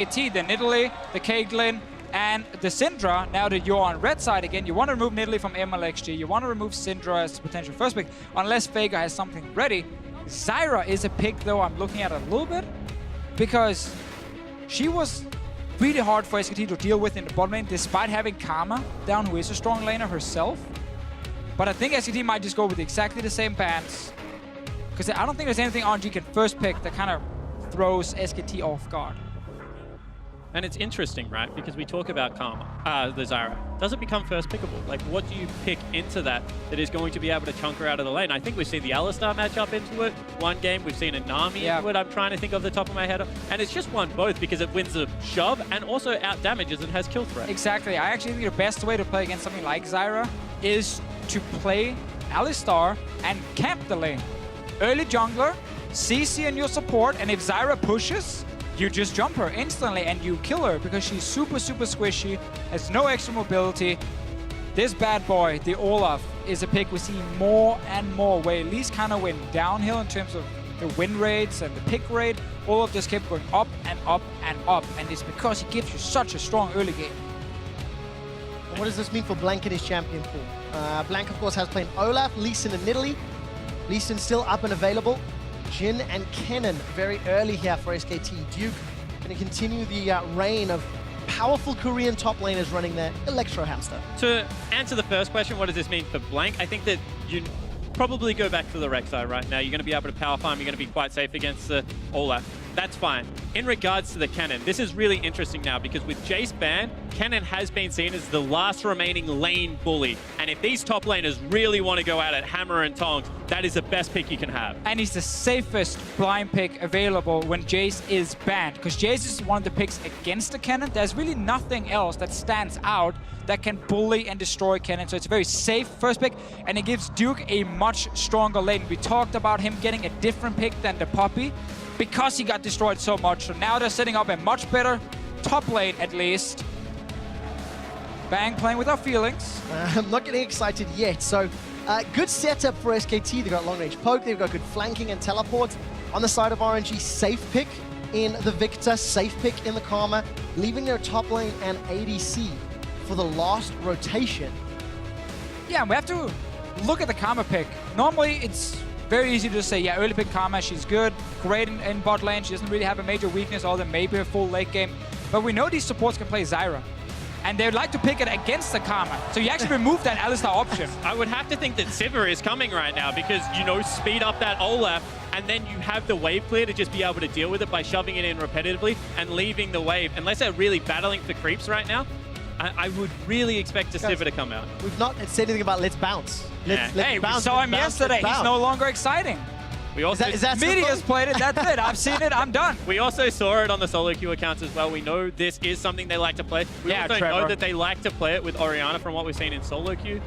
SKT, the Nidalee, the Caitlyn, and the Syndra. Now that you're on red side again, you want to remove Nidalee from mlxg, you want to remove Syndra as potential first pick, unless Faker has something ready. Zyra is a pick, though, I'm looking at a little bit, because she was really hard for SKT to deal with in the bot lane, despite having Karma down, who is a strong laner herself. But I think SKT might just go with exactly the same bans, because I don't think there's anything RNG can first pick that kind of throws SKT off guard. And it's interesting, right? Because we talk about Karma, the Zyra. Does it become first pickable? Like, what do you pick into that is going to be able to chunk her out of the lane? I think we've seen the Alistar match up into it. One game, we've seen a Nami into it. I'm trying to think off the top of my head. And it's just won both because it wins the shove and also out damages and has kill threat. Exactly. I actually think the best way to play against something like Zyra is to play Alistar and camp the lane. Early jungler, CC in your support, and if Zyra pushes, you just jump her instantly and you kill her because she's super, super squishy, has no extra mobility. This bad boy, the Olaf, is a pick we see more and more, where at least kind of went downhill in terms of the win rates and the pick rate. Olaf just kept going up and up and up, and it's because he gives you such a strong early game. What does this mean for Blank in his champion pool? Blank, of course, has played Olaf, Lee Sin, and Nidalee. Lee Sin still up and available. Jhin and Kennen very early here for SKT. Duke going to continue the reign of powerful Korean top laners running their Electro Hamster. To answer the first question, what does this mean for Blank? I think that you probably go back to the Rek'Sai right now. You're going to be able to power farm. You're going to be quite safe against the Olaf. That's fine. In regards to the Kennen, this is really interesting now because with Jace banned, Kennen has been seen as the last remaining lane bully. And if these top laners really want to go at it, hammer and tongs, that is the best pick you can have. And he's the safest blind pick available when Jace is banned, because Jace is one of the picks against the Kennen. There's really nothing else that stands out that can bully and destroy Kennen. So it's a very safe first pick, and it gives Duke a much stronger lane. We talked about him getting a different pick than the Poppy, because he got destroyed so much. So now they're setting up a much better top lane, at least. Bang playing with our feelings. I'm not getting excited yet. So good setup for SKT. They've got long range poke, they've got good flanking and teleport. On the side of RNG, safe pick in the Viktor, safe pick in the Karma, leaving their top lane and ADC for the last rotation. Yeah, we have to look at the Karma pick. Normally it's very easy to just say, yeah, early pick Karma, she's good, great in bot lane, she doesn't really have a major weakness other than maybe a full late game. But we know these supports can play Zyra, and they'd like to pick it against the Karma. So you actually remove that Alistar option. I would have to think that Sivir is coming right now because, you know, speed up that Olaf, and then you have the wave clear to just be able to deal with it by shoving it in repetitively and leaving the wave. Unless they're really battling for creeps right now, I would really expect a Sivir to come out. We've not said anything about let's bounce. Let's Hey, bounce, we saw him yesterday. He's no longer exciting. We also is that Media's played it, that's it. I've seen it, I'm done. We also saw it on the solo queue accounts as well. We know this is something they like to play. We also know that they like to play it with Orianna from what we've seen in solo queue.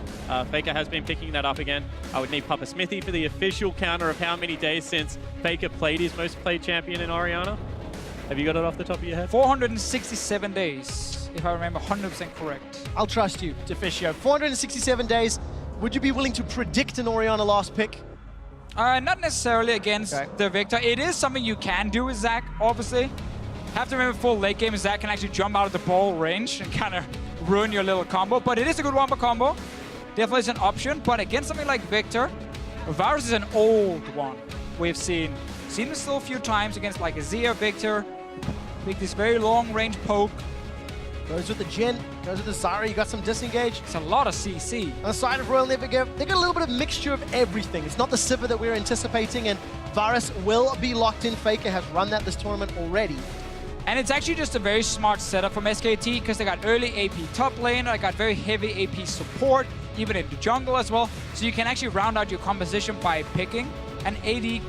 Faker has been picking that up again. I would need Papa Smithy for the official counter of how many days since Faker played his most played champion in Orianna. Have you got it off the top of your head? 467 days, if I remember 100% correct. I'll trust you, Deficio. 467 days. Would you be willing to predict an Orianna last pick? Not necessarily against the Viktor. It is something you can do with Zac, obviously. Have to remember, full late game, Zac can actually jump out of the ball range and kind of ruin your little combo. But it is a good wombo combo. Definitely is an option. But against something like Viktor, Varus is an old one. We've seen it still a few times against like a Zia Viktor. Make this very long range poke. Goes with the Jhin, goes with the Zyra, you got some disengage. It's a lot of CC. On the side of Royal Nevergive, they got a little bit of mixture of everything. It's not the Sivir that we're anticipating, and Varus will be locked in. Faker has run that this tournament already. And it's actually just a very smart setup from SKT, because they got early AP top lane, they got very heavy AP support, even in the jungle as well. So you can actually round out your composition by picking an AD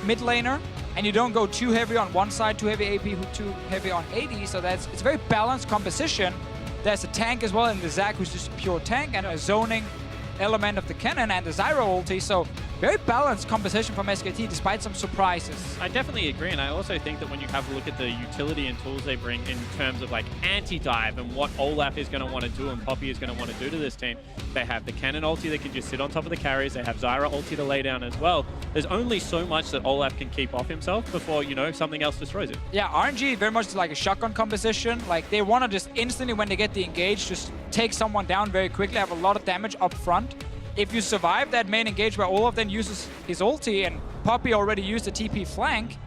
mid laner, and you don't go too heavy on one side, too heavy AP, too heavy on AD, so it's a very balanced composition. There's a tank as well in the Zac, who's just a pure tank, and a zoning element of the Kennen and the Zyra ulti, so very balanced composition from SKT despite some surprises. I definitely agree, and I also think that when you have a look at the utility and tools they bring in terms of like anti-dive and what Olaf is going to want to do and Poppy is going to want to do to this team, they have the Kennen ulti that can just sit on top of the carries, they have Zyra ulti to lay down as well. There's only so much that Olaf can keep off himself before, you know, something else destroys it. Yeah, RNG very much like a shotgun composition. Like, they want to just instantly, when they get the engage, just take someone down very quickly, have a lot of damage up front. If you survive that main engage where Olaf then uses his ulti and Poppy already used the TP flank,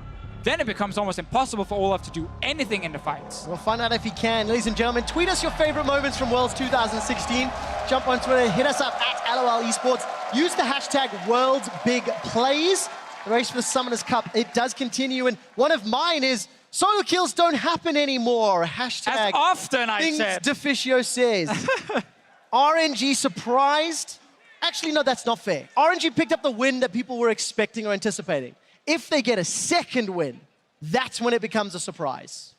then it becomes almost impossible for Olaf to do anything in the fights. We'll find out if he can. Ladies and gentlemen, tweet us your favorite moments from Worlds 2016. Jump on Twitter, hit us up at LOL Esports. Use the hashtag WorldsBigPlays. The race for the Summoners Cup, it does continue. And one of mine is, solo kills don't happen anymore. Hashtag As often, I things said. Deficio says. RNG surprised? Actually, no, that's not fair. RNG picked up the win that people were expecting or anticipating. If they get a second win, that's when it becomes a surprise.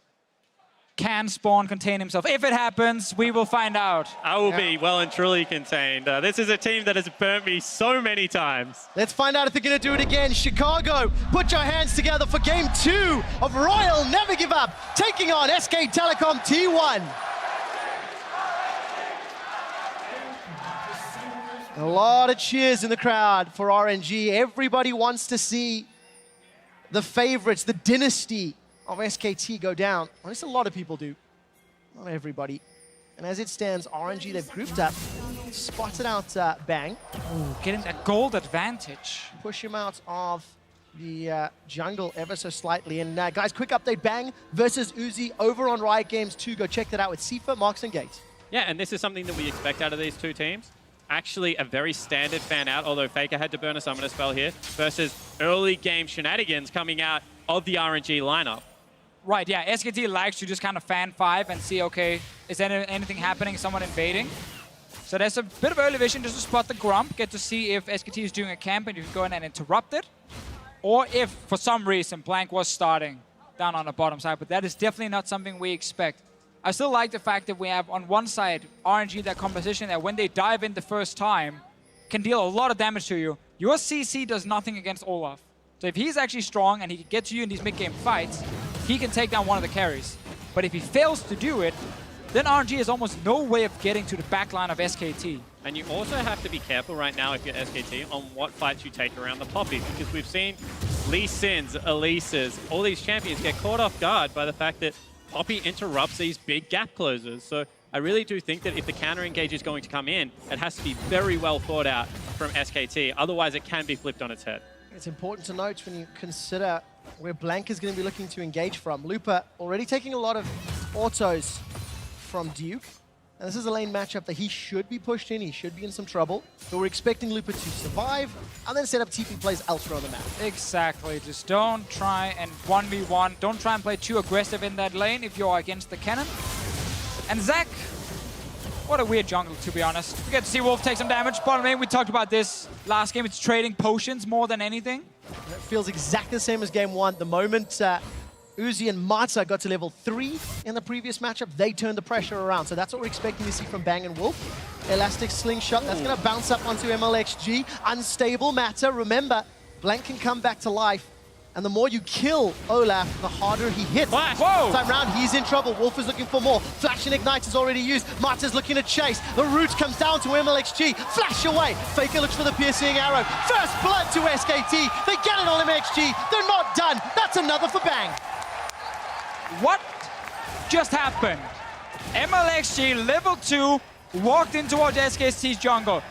Can Spawn contain himself? If it happens, we will find out. I will be well and truly contained. This is a team that has burnt me so many times. Let's find out if they're going to do it again. Chicago, put your hands together for game 2 of Royal Never Give Up, taking on SK Telecom T1. A lot of cheers in the crowd for RNG. Everybody wants to see the favorites, the dynasty of SKT go down. At least a lot of people do. Not everybody. And as it stands, RNG, they've grouped up, spotted out Bang. Ooh, getting that gold advantage. Push him out of the jungle ever so slightly. And guys, quick update, Bang versus Uzi over on Riot Games 2. Go check that out with Sifa, Marks, and Gate. Yeah, and this is something that we expect out of these two teams. Actually, a very standard fan out, although Faker had to burn a summoner spell here, versus early game shenanigans coming out of the RNG lineup. Right, yeah, SKT likes to just kind of fan 5 and see, okay, is there anything happening, someone invading? So there's a bit of early vision just to spot the Grump, get to see if SKT is doing a camp and you can go in and interrupt it. Or if, for some reason, Blank was starting down on the bottom side, but that is definitely not something we expect. I still like the fact that we have on one side RNG, that composition that when they dive in the first time, can deal a lot of damage to you. Your CC does nothing against Olaf. So if he's actually strong and he can get to you in these mid-game fights, he can take down one of the carries. But if he fails to do it, then RNG has almost no way of getting to the back line of SKT. And you also have to be careful right now if you're SKT on what fights you take around the Poppy, because we've seen Lee Sins, Elises, all these champions get caught off guard by the fact that Poppy interrupts these big gap closers. So I really do think that if the counter engage is going to come in, it has to be very well thought out from SKT. Otherwise, it can be flipped on its head. It's important to note when you consider where Blank is going to be looking to engage from. Lupa already taking a lot of autos from Duke. And this is a lane matchup that he should be pushed in. He should be in some trouble. But we're expecting Lupa to survive and then set up TP plays elsewhere on the map. Exactly. Just don't try and 1v1. Don't try and play too aggressive in that lane if you're against the Kennen. And Zach, what a weird jungle, to be honest. We get to see Wolf take some damage. Bottom lane, we talked about this last game. It's trading potions more than anything. It feels exactly the same as game 1. The moment Uzi and Mata got to level 3 in the previous matchup, they turned the pressure around. So that's what we're expecting to see from Bang and Wolf. Elastic Slingshot, that's going to bounce up onto mlxg. Unstable Mata. Remember, Blank can come back to life. And the more you kill Olaf, the harder he hits. Whoa! Time round, he's in trouble. Wolf is looking for more. Flash and Ignite is already used. Mata's looking to chase. The root comes down to mlxg. Flash away. Faker looks for the piercing arrow. First blood to SKT. They get it on mlxg. They're not done. That's another for Bang. What just happened? mlxg, level 2, walked in towards SKT's jungle.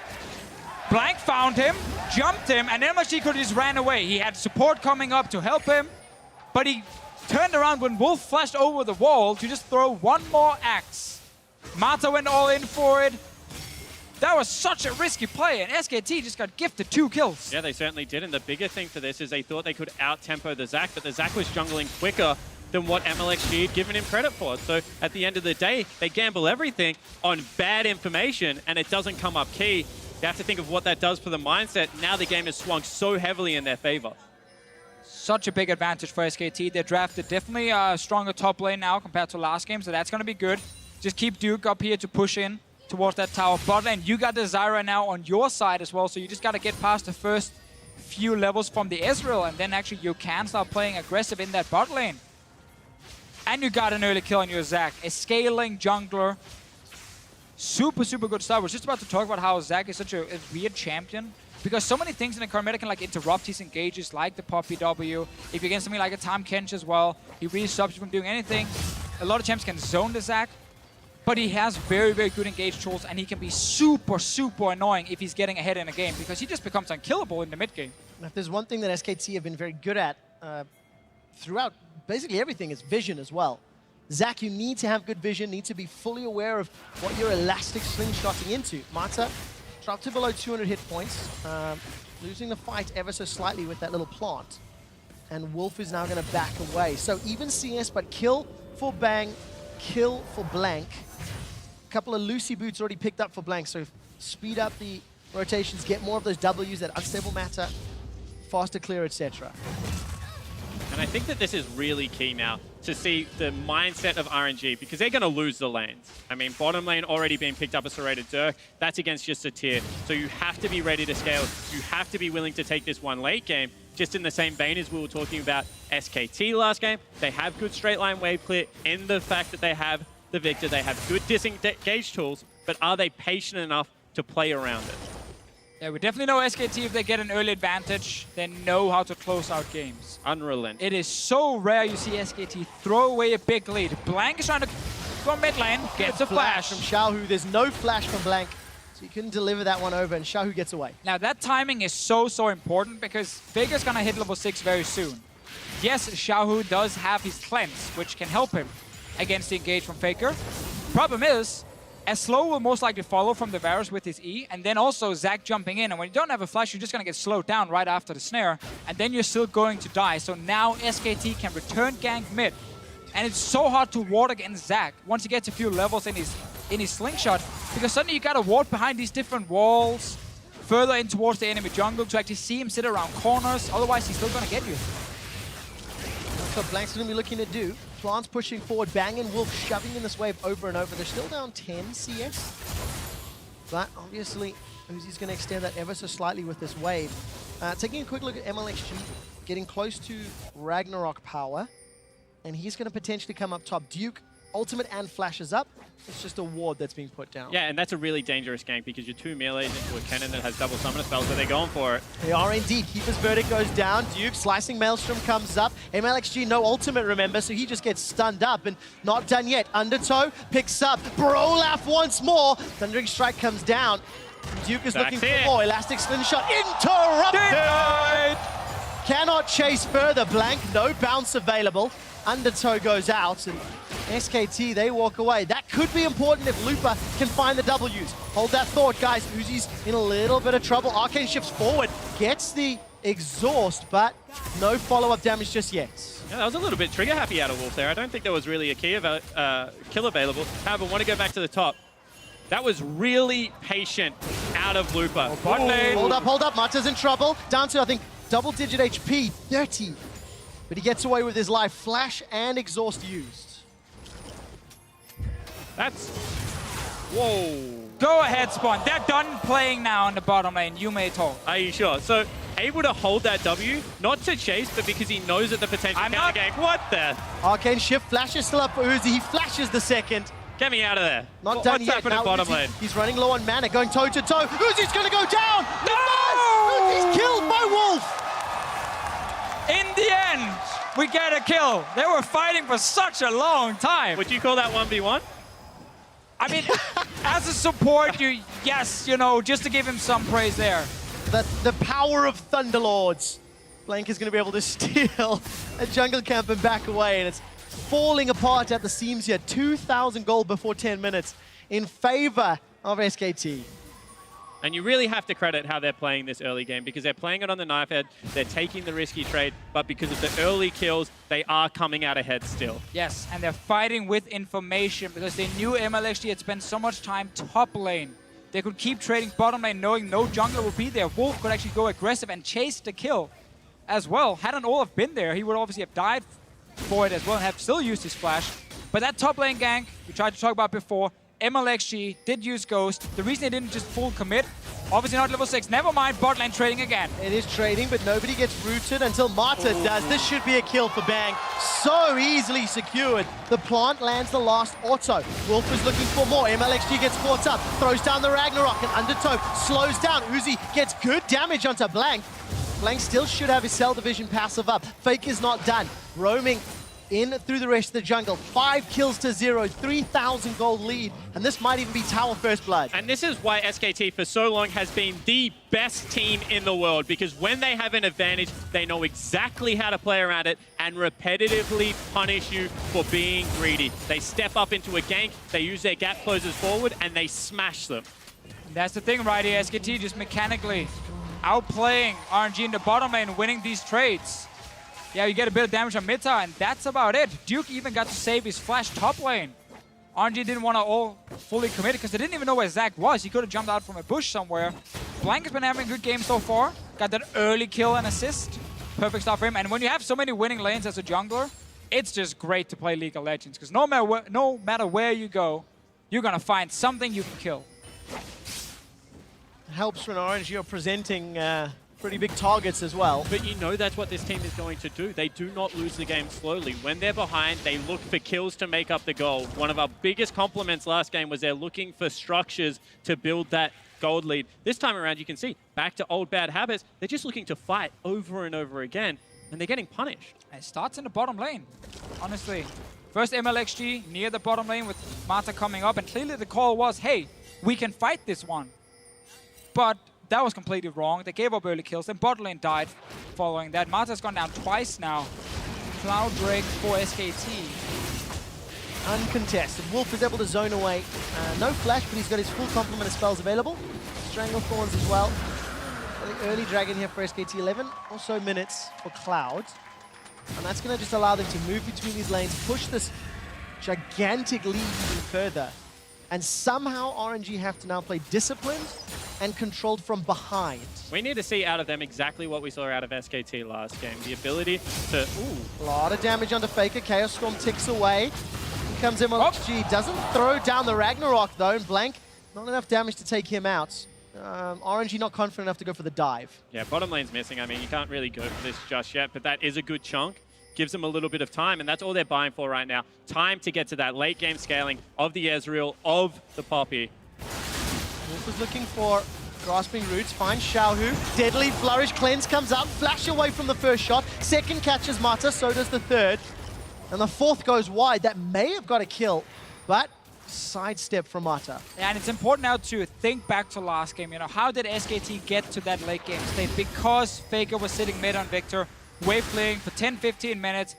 Blank found him, jumped him, and mlxg could have just ran away. He had support coming up to help him, but he turned around when Wolf flashed over the wall to just throw one more axe. Mata went all in for it. That was such a risky play, and SKT just got gifted 2 kills. Yeah, they certainly did, and the bigger thing for this is they thought they could out-tempo the Zac, but the Zac was jungling quicker than what mlxg had given him credit for. So at the end of the day, they gamble everything on bad information, and it doesn't come up key. You have to think of what that does for the mindset. Now the game has swung so heavily in their favor. Such a big advantage for SKT. They drafted definitely a stronger top lane now compared to last game, so that's going to be good. Just keep Duke up here to push in towards that tower bot lane. You got the Zyra now on your side as well, so you just got to get past the first few levels from the Ezreal, and then actually you can start playing aggressive in that bot lane. And you got an early kill on your Zac, a scaling jungler. Super, super good start. We're just about to talk about how Zac is such a weird champion, because so many things in the current meta can like interrupt his engages, like the Poppy W. If you get something like a Tahm Kench as well, he really stops you from doing anything. A lot of champs can zone the Zac, but he has very, very good engage tools, and he can be super, super annoying if he's getting ahead in a game, because he just becomes unkillable in the mid game. If there's one thing that SKT have been very good at throughout basically everything, is vision as well. Zac, you need to have good vision, need to be fully aware of what you're elastic slingshotting into. Mata dropped to below 200 hit points, losing the fight ever so slightly with that little plant. And Wolf is now going to back away. So even CS, but kill for Bang, kill for Blank. A couple of Lucy boots already picked up for Blank, so speed up the rotations, get more of those W's, that unstable matter, faster clear, etc. And I think that this is really key now to see the mindset of RNG, because they're going to lose the lanes. I mean, bottom lane already being picked up a serrated Dirk. That's against just a tier. So you have to be ready to scale. You have to be willing to take this one late game. Just in the same vein as we were talking about SKT last game, they have good straight line wave clear in the fact that they have the Viktor. They have good disengage tools, but are they patient enough to play around it? Yeah, we definitely know SKT, if they get an early advantage, they know how to close out games. Unrelenting. It is so rare you see SKT throw away a big lead. Blank is trying to go mid lane, gets a flash. From xiohu. There's no flash from Blank, so you couldn't deliver that one over, and xiohu gets away. Now that timing is so, so important, because Faker's gonna hit level 6 very soon. Yes, xiohu does have his cleanse, which can help him against the engage from Faker. Problem is, Slow will most likely follow from the Varus with his E, and then also Zac jumping in. And when you don't have a flash, you're just going to get slowed down right after the snare, and then you're still going to die. So now SKT can return gank mid. And it's so hard to ward against Zac once he gets a few levels in his slingshot, because suddenly you got to ward behind these different walls, further in towards the enemy jungle to actually see him sit around corners. Otherwise, he's still going to get you. That's what Blank's going to be looking to do. Plants pushing forward, Bang and Wolf shoving in this wave over and over. They're still down 10 CS. But obviously, Uzi's going to extend that ever so slightly with this wave. Taking a quick look at mlxg, getting close to Ragnarok power. And he's going to potentially come up top. Duke, ultimate and flashes up. It's just a ward that's being put down. Yeah, and that's a really dangerous gank, because you're two melees into a Kennen that has double summoner spells, so they're going for it. They are indeed. Keeper's Verdict goes down. Duke, Slicing Maelstrom comes up. mlxg, no ultimate, remember, so he just gets stunned up, and not done yet. Undertow picks up. Olaf once more. Thundering Strike comes down. Duke is looking for more. Elastic Slingshot interrupted! Cannot chase further. Blank, no bounce available. Undertow goes out, and SKT, they walk away. That could be important if Lupa can find the W's. Hold that thought, guys. Uzi's in a little bit of trouble. Arcane shifts forward, gets the exhaust, but no follow-up damage just yet. Yeah, that was a little bit trigger happy out of Wolf there. I don't think there was really a kill available. However, want to go back to the top. That was really patient out of Lupa. Hold up. Mata's in trouble. Down to, I think, double-digit HP, 30. But he gets away with his life. Flash and exhaust used. That's... Whoa. Go ahead, Spawn. They're done playing now in the bottom lane. You may talk. Are you sure? So, able to hold that W, not to chase, but because he knows that the potential counter gank. What the? Arcane shift, flash is still up for Uzi. He flashes the second. Get me out of there. Not done yet. What's happening bottom lane? He's running low on mana, going toe-to-toe. Uzi's going to go down! No! Uzi's killed by Wolf! In the end, we get a kill. They were fighting for such a long time. Would you call that 1v1? I mean, as a support, yes, you know, just to give him some praise there. The power of Thunderlords. Blank is going to be able to steal a jungle camp and back away, and it's falling apart at the seams here. 2,000 gold before 10 minutes in favor of SKT. And you really have to credit how they're playing this early game, because they're playing it on the knife edge, they're taking the risky trade, but because of the early kills, they are coming out ahead still. Yes, and they're fighting with information, because they knew mlxg had spent so much time top lane. They could keep trading bottom lane knowing no jungler would be there. Wolf could actually go aggressive and chase the kill as well. Hadn't Olaf been there, he would obviously have died for it as well and have still used his flash. But that top lane gank, we tried to talk about before, mlxg did use Ghost. The reason they didn't just full commit Obviously not level 6. Never mind, bot lane trading again. It is trading, but nobody gets rooted until Mata does. This should be a kill for Bang. So easily secured. The plant lands the last auto. Wolf is looking for more. mlxg gets caught up, throws down the Ragnarok, and Undertow slows down. Uzi gets good damage onto Blank. Blank still should have his Cell Division passive up. Fake is not done. Roaming in through the rest of the jungle. 5 kills to 0, 3,000 gold lead, and this might even be tower first blood. And this is why SKT for so long has been the best team in the world, because when they have an advantage, they know exactly how to play around it and repetitively punish you for being greedy. They step up into a gank, they use their gap closers forward, and they smash them. That's the thing right here. SKT just mechanically outplaying RNG in the bottom lane, winning these trades. Yeah, you get a bit of damage on mid tower, and that's about it. Duke even got to save his flash top lane. RNG didn't want to all fully commit because they didn't even know where Zach was. He could have jumped out from a bush somewhere. Blank has been having a good game so far. Got that early kill and assist. Perfect stuff for him. And when you have so many winning lanes as a jungler, it's just great to play League of Legends, because no matter where you go, you're going to find something you can kill. Helps when RNG are presenting pretty big targets as well. But you know that's what this team is going to do. They do not lose the game slowly. When they're behind, they look for kills to make up the goal. One of our biggest compliments last game was they're looking for structures to build that gold lead. This time around, you can see, back to old bad habits. They're just looking to fight over and over again, and they're getting punished. It starts in the bottom lane, honestly. First mlxg near the bottom lane with Mata coming up, and clearly the call was, hey, we can fight this one. But that was completely wrong. They gave up early kills, then bot lane died following that. Mata's gone down twice now. Cloud Drake for SKT. Uncontested. Wolf is able to zone away. No flash, but he's got his full complement of spells available. Strangle Thorns as well. The early dragon here for SKT. 11 or so minutes for Cloud. And that's going to just allow them to move between these lanes, push this gigantic lead even further. And somehow RNG have to now play disciplined and controlled from behind. We need to see out of them exactly what we saw out of SKT last game. The ability to... Ooh. A lot of damage onto Faker. Chaos Storm ticks away. Here comes mlxg. Doesn't throw down the Ragnarok though, and Blank, not enough damage to take him out. RNG not confident enough to go for the dive. Yeah, bottom lane's missing. I mean, you can't really go for this just yet, but that is a good chunk. Gives them a little bit of time, and that's all they're buying for right now. Time to get to that late game scaling of the Ezreal, of the Poppy. Wolf is looking for grasping roots, finds xiohu. Deadly Flourish, cleanse comes up, flash away from the first shot. Second catches Mata, so does the third. And the fourth goes wide. That may have got a kill, but sidestep from Mata. Yeah, and it's important now to think back to last game. You know, how did SKT get to that late game state? Because Faker was sitting mid on Viktor, wave fleeing for 10-15 minutes,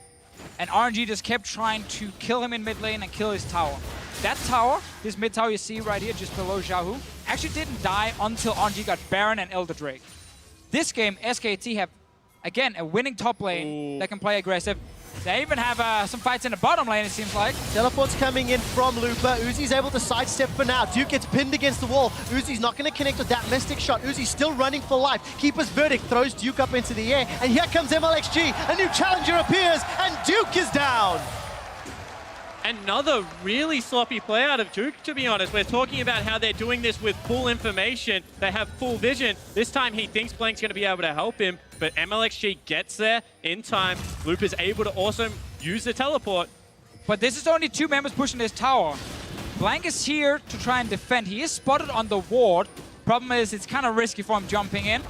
and RNG just kept trying to kill him in mid lane and kill his tower. That tower, this mid tower you see right here just below xiohu, actually didn't die until RNG got Baron and Elder Drake. This game, SKT have, again, a winning top lane that can play aggressive. They even have some fights in the bottom lane, it seems like. Teleport's coming in from Looper. Uzi's able to sidestep for now. Duke gets pinned against the wall. Uzi's not going to connect with that Mystic shot. Uzi's still running for life. Keeper's Verdict throws Duke up into the air. And here comes mlxg. A new challenger appears, and Duke is down. Another really sloppy play out of Duke, to be honest. We're talking about how they're doing this with full information. They have full vision. This time he thinks Blank's going to be able to help him, but mlxg gets there in time. Loop is able to also use the teleport. But this is only 2 members pushing this tower. Blank is here to try and defend. He is spotted on the ward. Problem is, it's kind of risky for him jumping in.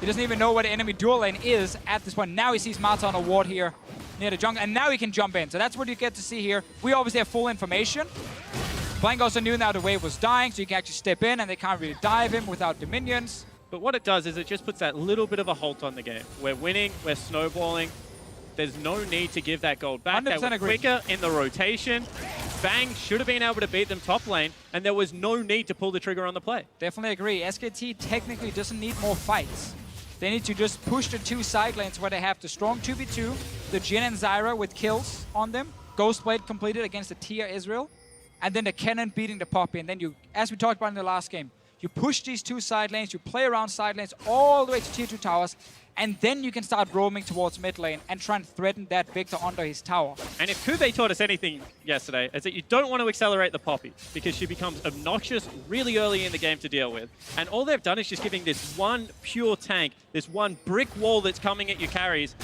He doesn't even know where the enemy dual lane is at this point. Now he sees Mata on a ward here near the jungle, and now he can jump in. So that's what you get to see here. We obviously have full information. Blank also knew now the wave was dying, so you can actually step in, and they can't really dive him without the minions. But what it does is it just puts that little bit of a halt on the game. We're winning, we're snowballing. There's no need to give that gold back. They were quicker in the rotation. Bang should have been able to beat them top lane, and there was no need to pull the trigger on the play. Definitely agree. SKT technically doesn't need more fights. They need to just push the 2 side lanes where they have the strong 2v2, the Jhin and Zyra with kills on them, Ghostblade completed against the tier Ezreal, and then the Kennen beating the Poppy. And then you, as we talked about in the last game, you push these 2 side lanes, you play around side lanes all the way to tier 2 towers, and then you can start roaming towards mid lane and try and threaten that Viktor under his tower. And if Kube taught us anything yesterday, it's that you don't want to accelerate the Poppy because she becomes obnoxious really early in the game to deal with. And all they've done is just giving this one pure tank, this one brick wall that's coming at your carries,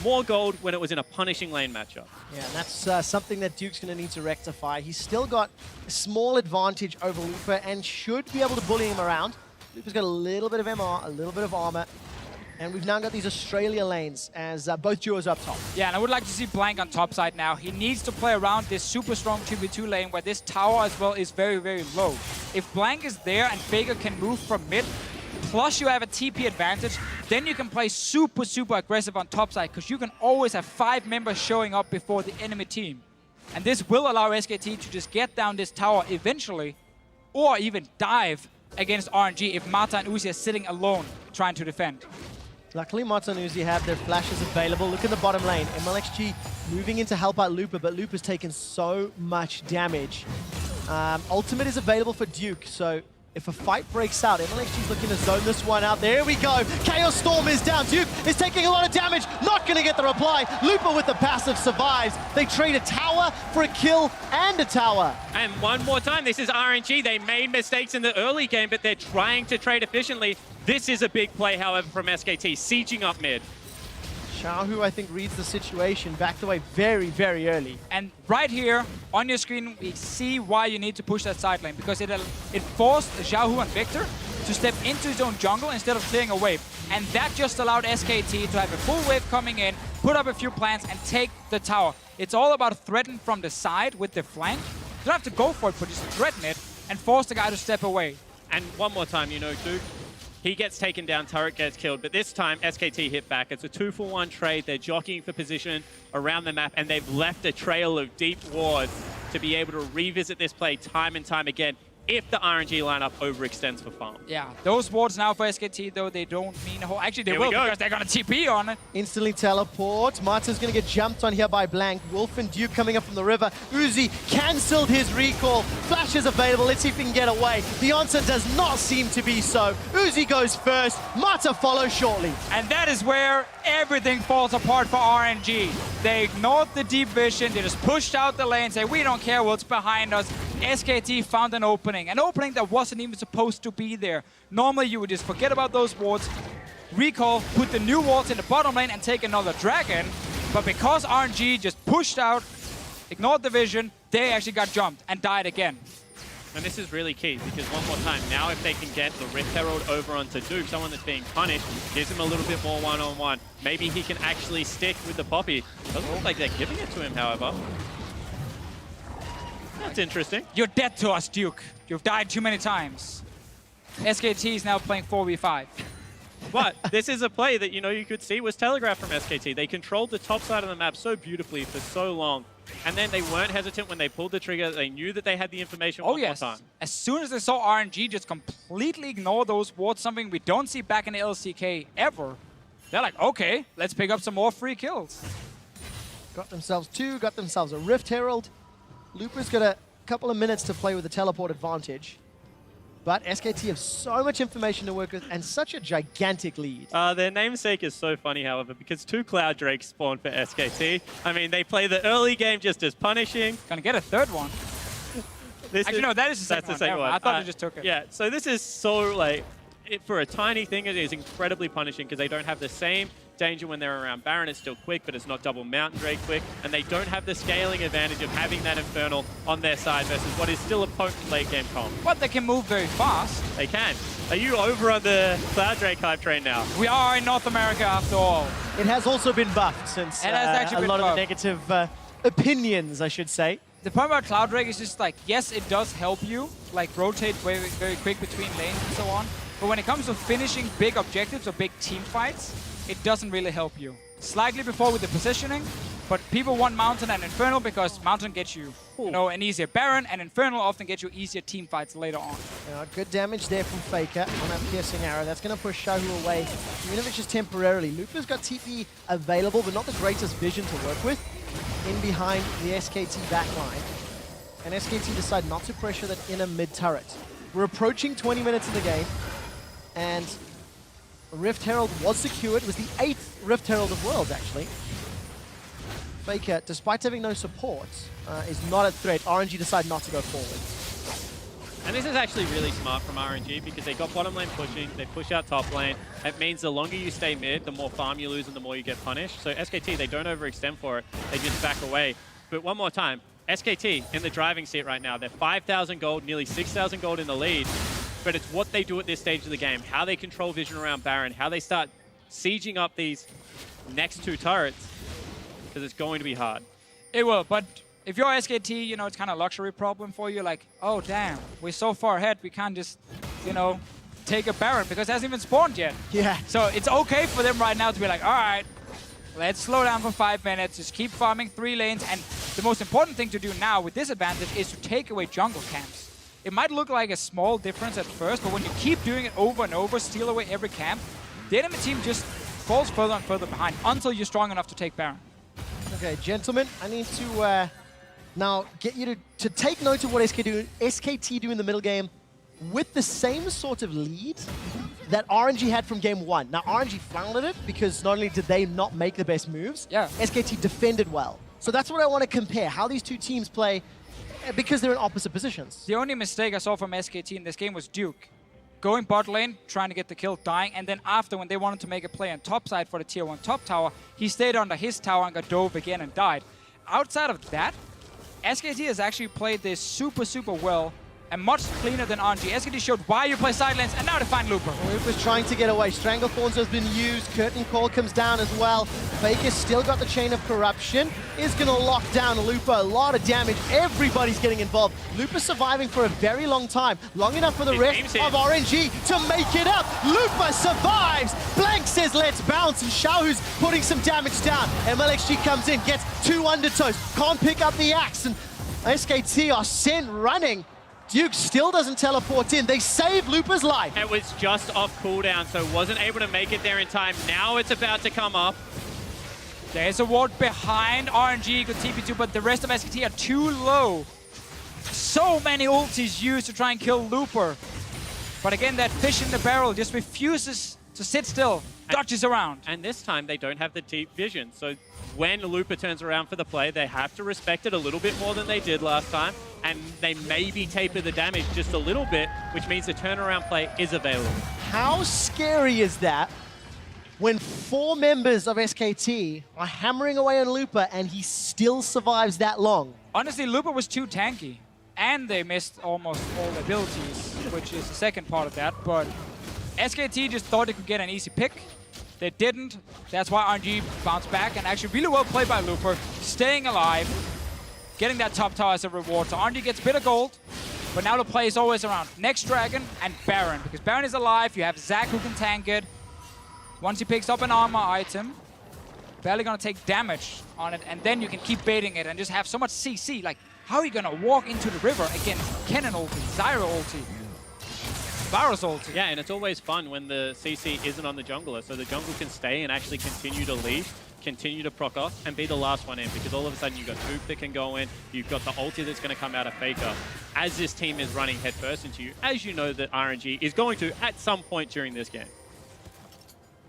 more gold when it was in a punishing lane matchup. Yeah, and that's something that Duke's going to need to rectify. He's still got a small advantage over Lupa and should be able to bully him around. Lupa's got a little bit of MR, a little bit of armor. And we've now got these Australia lanes as both duos up top. Yeah, and I would like to see Blank on top side now. He needs to play around this super strong 2v2 lane where this tower as well is very, very low. If Blank is there and Faker can move from mid, plus you have a TP advantage, then you can play super, super aggressive on top side because you can always have 5 members showing up before the enemy team. And this will allow SKT to just get down this tower eventually or even dive against RNG if Mata and Uzi are sitting alone trying to defend. Luckily, Mata and Uzi have their flashes available. Look at the bottom lane. mlxg moving in to help out Lupa, but Lupa's taken so much damage. Ultimate is available for Duke, so if a fight breaks out, mlxg's looking to zone this one out. There we go. Chaos Storm is down. Duke is taking a lot of damage. Not going to get the reply. Lupa with the passive survives. They trade a tower for a kill and a tower. And one more time, this is RNG. They made mistakes in the early game, but they're trying to trade efficiently. This is a big play, however, from SKT, sieging up mid. xiohu, I think, reads the situation, backed away very, very early. And right here on your screen, we see why you need to push that side lane, because it forced xiohu and Viktor to step into his own jungle instead of clearing a wave. And that just allowed SKT to have a full wave coming in, put up a few plants, and take the tower. It's all about threaten from the side with the flank. You don't have to go for it, but just threaten it and force the guy to step away. And one more time, you know, Duke, he gets taken down, turret gets killed, but this time SKT hit back. It's a 2-for-1 trade. They're jockeying for position around the map, and they've left a trail of deep wards to be able to revisit this play time and time again if the RNG lineup overextends for farm. Yeah, those wards now for SKT, though, they don't mean a whole... Actually, they will, because they're going to TP on it. Instantly teleport. Marta's going to get jumped on here by Blank. Wolf and Duke coming up from the river. Uzi cancelled his recall. Flash is available. Let's see if he can get away. The answer does not seem to be so. Uzi goes first. Marta follows shortly. And that is where everything falls apart for RNG. They ignored the deep vision. They just pushed out the lane, say, we don't care what's behind us. SKT found an opening that wasn't even supposed to be there. Normally, you would just forget about those wards, recall, put the new wards in the bottom lane, and take another dragon. But because RNG just pushed out, ignored the vision, they actually got jumped and died again. And this is really key, because one more time, now if they can get the Rift Herald over onto Duke, someone that's being punished, gives him a little bit more one-on-one. Maybe he can actually stick with the Poppy. Doesn't look like they're giving it to him, however. That's interesting. You're dead to us, Duke. You've died too many times. SKT is now playing 4v5. But this is a play that, you know, you could see was telegraphed from SKT. They controlled the top side of the map so beautifully for so long. And then they weren't hesitant when they pulled the trigger. They knew that they had the information one more time. As soon as they saw RNG just completely ignore those wards, something we don't see back in the LCK ever, they're like, okay, let's pick up some more free kills. Got themselves 2, got themselves a Rift Herald. Lupa's got a couple of minutes to play with the teleport advantage. But SKT have so much information to work with and such a gigantic lead. Their namesake is so funny, however, because 2 Cloud Drakes spawn for SKT. I mean, they play the early game just as punishing. Gonna get a third one. Actually, no, that is the second one. I thought they just took it. Yeah, so this is so, like, for a tiny thing, it is incredibly punishing because they don't have the same danger when they're around Baron. It's still quick, but it's not double Mountain Drake quick. And they don't have the scaling advantage of having that Infernal on their side versus what is still a potent late game comp. But they can move very fast. They can. Are you over on the Cloud Drake hype train now? We are in North America after all. It has also been buffed since a lot of the negative opinions, I should say. The point about Cloud Drake is just like, yes, it does help you, like rotate very, very quick between lanes and so on. But when it comes to finishing big objectives or big team fights, it doesn't really help you. Slightly before with the positioning, but people want Mountain and Infernal because Mountain gets you, an easier Baron, and Infernal often gets you easier team fights later on. Good damage there from Faker on that piercing arrow. That's going to push xiohu away, even if it's just temporarily. Lupa's got TP available, but not the greatest vision to work with in behind the SKT backline. And SKT decide not to pressure that inner mid turret. We're approaching 20 minutes in the game, and Rift Herald was secured. It was the 8th Rift Herald of Worlds, actually. Faker, despite having no support, is not a threat. RNG decide not to go forward. And this is actually really smart from RNG because they got bottom lane pushing, they push out top lane. It means the longer you stay mid, the more farm you lose and the more you get punished. So SKT, they don't overextend for it. They just back away. But one more time, SKT in the driving seat right now. They're 5,000 gold, nearly 6,000 gold in the lead. But it's what they do at this stage of the game, how they control vision around Baron, how they start sieging up these next 2 turrets, because it's going to be hard. It will, but if you're SKT, you know, it's kind of a luxury problem for you. Like, oh, damn, we're so far ahead, we can't just, you know, take a Baron because it hasn't even spawned yet. Yeah. So it's okay for them right now to be like, all right, let's slow down for 5 minutes, just keep farming 3 lanes. And the most important thing to do now with this advantage is to take away jungle camps. It might look like a small difference at first, but when you keep doing it over and over, steal away every camp, the enemy team just falls further and further behind until you're strong enough to take Baron. Okay, gentlemen, I need to now get you to take note of what SKT do in the middle game with the same sort of lead that RNG had from game 1. Now, RNG floundered it because not only did they not make the best moves, SKT defended well. So that's what I want to compare, how these two teams play because they're in opposite positions. The only mistake I saw from SKT in this game was Duke. Going bot lane, trying to get the kill, dying, and then after, when they wanted to make a play on top side for the tier 1 top tower, he stayed under his tower and got dove again and died. Outside of that, SKT has actually played this super, super well and much cleaner than RNG. SKT showed why you play side lanes, and now they find Looper. Looper's trying to get away. Stranglethorns has been used. Curtain Call comes down as well. Faker's still got the Chain of Corruption. Is going to lock down Looper. A lot of damage. Everybody's getting involved. Looper surviving for a very long time. Long enough for the rest of RNG to make it up. Looper survives. Blank says, let's bounce. And xiohu's putting some damage down. mlxg comes in, gets 2 undertows. Can't pick up the axe. And SKT are sent running. Duke still doesn't teleport in. They save Looper's life. It was just off cooldown, so wasn't able to make it there in time. Now it's about to come up. There's a ward behind RNG, good TP2, but the rest of SKT are too low. So many ultis used to try and kill Looper. But again, that fish in the barrel just refuses to sit still, dodges around. And this time they don't have the deep vision. So when Looper turns around for the play, they have to respect it a little bit more than they did last time. And they maybe taper the damage just a little bit, which means the turnaround play is available. How scary is that when 4 members of SKT are hammering away on Looper and he still survives that long? Honestly, Looper was too tanky. And they missed almost all the abilities, which is the second part of that. But SKT just thought they could get an easy pick. They didn't. That's why RNG bounced back, and actually really well played by Looper, staying alive, getting that top tower as a reward. So RNG gets a bit of gold, but now the play is always around next Dragon and Baron, because Baron is alive. You have Zac who can tank it. Once he picks up an armor item, barely gonna take damage on it, and then you can keep baiting it and just have so much CC. Like, how are you gonna walk into the river against Kennen ulti, Zyra ulti, Varus ulti? Yeah, and it's always fun when the CC isn't on the jungler, so the jungle can stay and actually continue to lead, continue to proc off, and be the last one in, because all of a sudden you've got Duke that can go in, you've got the ulti that's going to come out of Faker. As this team is running headfirst into you, as you know that RNG is going to at some point during this game.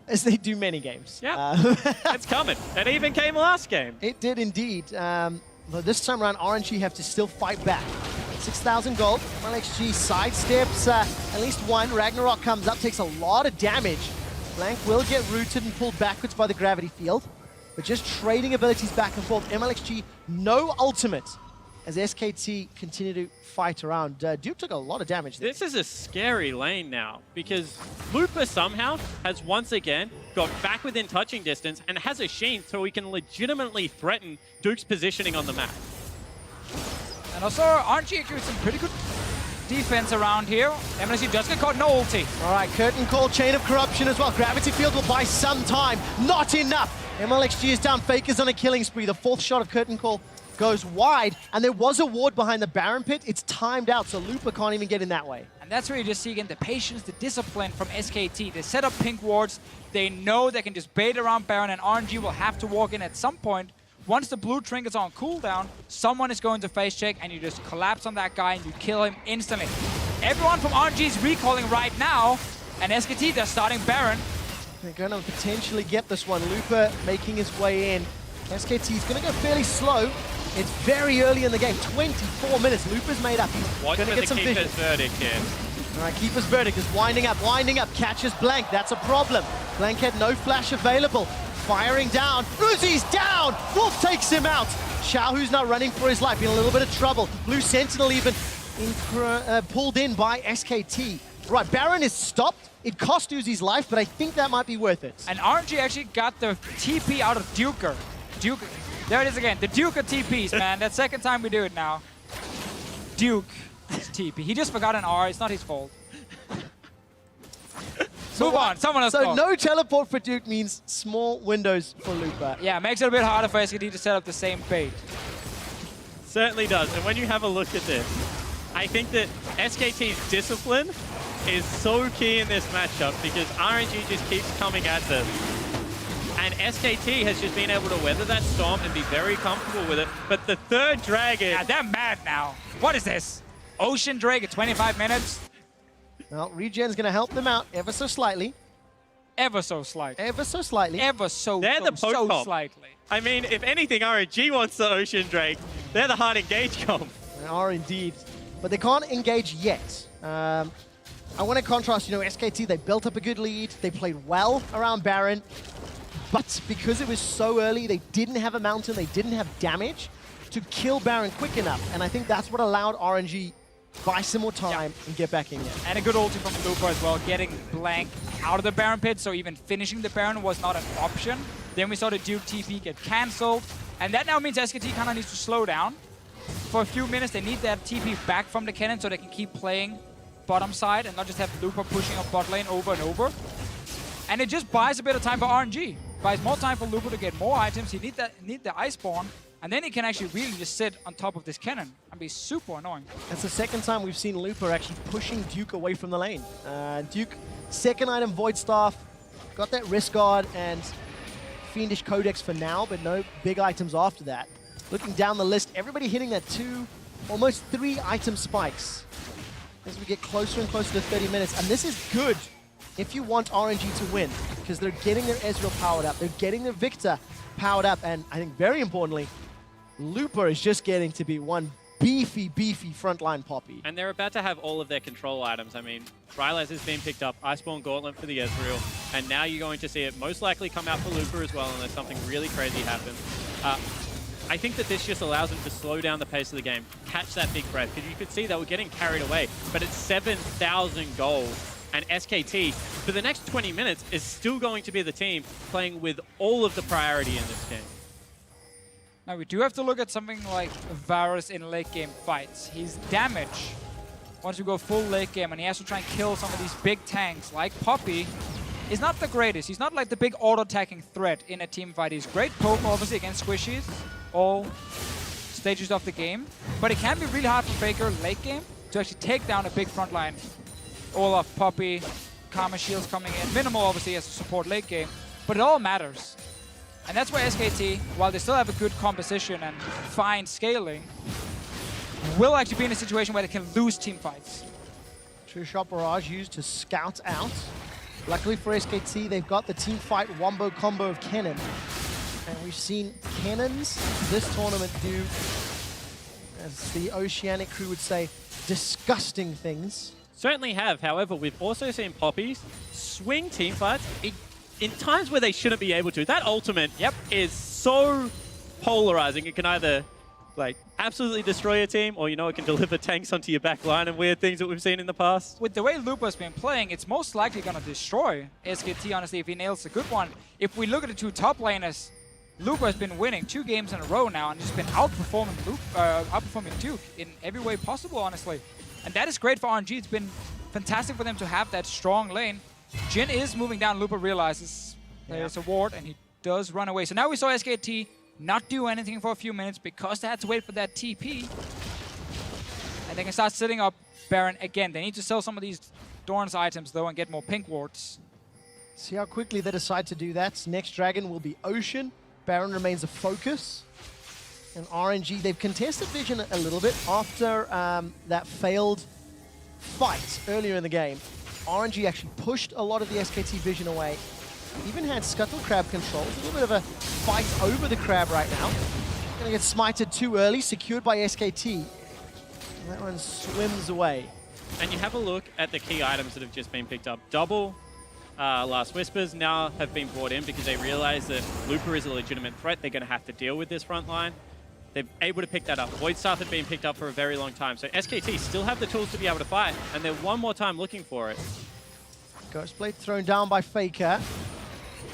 As they do many games. Yeah, it's coming. It even came last game. It did indeed. But this time around, RNG have to still fight back. 6,000 gold. mlxg sidesteps at least one. Ragnarok comes up, takes a lot of damage. Blank will get rooted and pulled backwards by the gravity field. But just trading abilities back and forth. mlxg, no ultimate as SKT continue to fight around. Duke took a lot of damage there. This is a scary lane now, because Looper somehow has once again got back within touching distance and has a Jhin so he can legitimately threaten Duke's positioning on the map. And also, RNG doing some pretty good defense around here. mlxg just get caught, no ulti. All right, Curtain Call, Chain of Corruption as well. Gravity Field will buy some time. Not enough. mlxg is down. Faker's on a killing spree. The 4th shot of Curtain Call goes wide, and there was a ward behind the Baron pit. It's timed out, so Looper can't even get in that way. And that's where you just see again the patience, the discipline from SKT. They set up pink wards. They know they can just bait around Baron, and RNG will have to walk in at some point. Once the blue trinket's on cooldown, someone is going to face check, and you just collapse on that guy and you kill him instantly. Everyone from RNG is recalling right now, and SKT, they're starting Baron. They're going to potentially get this one. Looper making his way in. SKT is going to go fairly slow. It's very early in the game, 24 minutes. Looper's made up. He's Watch going to for get some the vision. Keeper's verdict here. All right, Keeper's verdict is winding up, catches Blank. That's a problem. Blank had no flash available. Firing down. Uzi's down! Wolf takes him out. xiohu's now running for his life, in a little bit of trouble. Blue Sentinel even pulled in by SKT. Right, Baron is stopped. It cost Uzi's life, but I think that might be worth it. And RNG actually got the TP out of Duker. There it is again, the Duke of TPs, man. That's second time we do it now. Duke is TP. He just forgot an R, it's not his fault. Move on, someone else So go. no teleport for Duke means small windows for Looper. Yeah, makes it a bit harder for SKT to set up the same bait. Certainly does. And when you have a look at this, I think that SKT's discipline is so key in this matchup because RNG just keeps coming at them. And SKT has just been able to weather that storm and be very comfortable with it. But the third dragon... Yeah, they're mad now. What is this? Ocean Drake at 25 minutes? Well, Regen's going to help them out ever so slightly. Ever so slightly. Ever so slightly. Ever so, They're the poke so comp. slightly. I mean, if anything, RNG wants the Ocean Drake. They're the hard engage comp. They are indeed. But they can't engage yet. I want to contrast, SKT, they built up a good lead. They played well around Baron. But because it was so early, they didn't have a mountain, they didn't have damage to kill Baron quick enough. And I think that's what allowed RNG buy some more time and get back in there. And a good ulti from Looper as well, getting Blank out of the Baron pit, so even finishing the Baron was not an option. Then we saw the Duke TP get cancelled, and that now means SKT kind of needs to slow down. For a few minutes, they need that TP back from the Kennen so they can keep playing bottom side and not just have Looper pushing up bot lane over and over. And it just buys a bit of time for RNG. Buys more time for Looper to get more items. He need the Iceborne, and then he can actually really just sit on top of this Kennen and be super annoying. That's the second time we've seen Looper actually pushing Duke away from the lane. Duke, second item, Void Staff, got that Wrist Guard and Fiendish Codex for now, but no big items after that. Looking down the list, everybody hitting that 2, almost 3 item spikes as we get closer and closer to 30 minutes. And this is good if you want RNG to win, because they're getting their Ezreal powered up, they're getting their Viktor powered up, and I think very importantly, Looper is just getting to be one beefy frontline Poppy. And they're about to have all of their control items. I mean, Rylai's has been picked up, Iceborne Gauntlet for the Ezreal, and now you're going to see it most likely come out for Looper as well unless something really crazy happens. I think that this just allows them to slow down the pace of the game, catch that big breath, because you could see they were getting carried away, but it's 7,000 gold, and SKT, for the next 20 minutes, is still going to be the team playing with all of the priority in this game. Now we do have to look at something like Varus in late game fights. His damage, once you go full late game and he has to try and kill some of these big tanks like Poppy, is not the greatest. He's not like the big auto-attacking threat in a team fight. He's great poke, obviously, against squishies, all stages of the game. But it can be really hard for Faker late game to actually take down a big front line. Olaf, Poppy, Karma Shields coming in. Minimal, obviously, as a support late game. But it all matters. And that's where SKT, while they still have a good composition and fine scaling, will actually be in a situation where they can lose team fights. True Shot Barrage used to scout out. Luckily for SKT, they've got the team fight wombo combo of Kennen. And we've seen Kennens this tournament do, as the Oceanic crew would say, disgusting things. Certainly have. However, we've also seen Poppies swing team fights in times where they shouldn't be able to. That ultimate is so polarizing. It can either absolutely destroy a team, or it can deliver tanks onto your back line and weird things that we've seen in the past. With the way Looper's been playing, it's most likely going to destroy SKT, honestly, if he nails a good one. If we look at the two top laners, Looper has been winning 2 games in a row now and just been outperforming Duke in every way possible, honestly. And that is great for RNG. It's been fantastic for them to have that strong lane. Jhin is moving down. Looper realizes there's a ward, and he does run away. So now we saw SKT not do anything for a few minutes because they had to wait for that TP. And they can start setting up Baron again. They need to sell some of these Dorn's items, though, and get more pink wards. See how quickly they decide to do that. Next dragon will be Ocean. Baron remains a focus. And RNG, they've contested vision a little bit after that failed fight earlier in the game. RNG actually pushed a lot of the SKT vision away. Even had Scuttle Crab control. It's a little bit of a fight over the Crab right now. Gonna get smited too early, secured by SKT. That one swims away. And you have a look at the key items that have just been picked up. Double Last Whispers now have been brought in because they realize that Looper is a legitimate threat. They're going to have to deal with this front line. They're able to pick that up. Void Staff had been picked up for a very long time. So SKT still have the tools to be able to fight, and they're one more time looking for it. Ghostblade thrown down by Faker.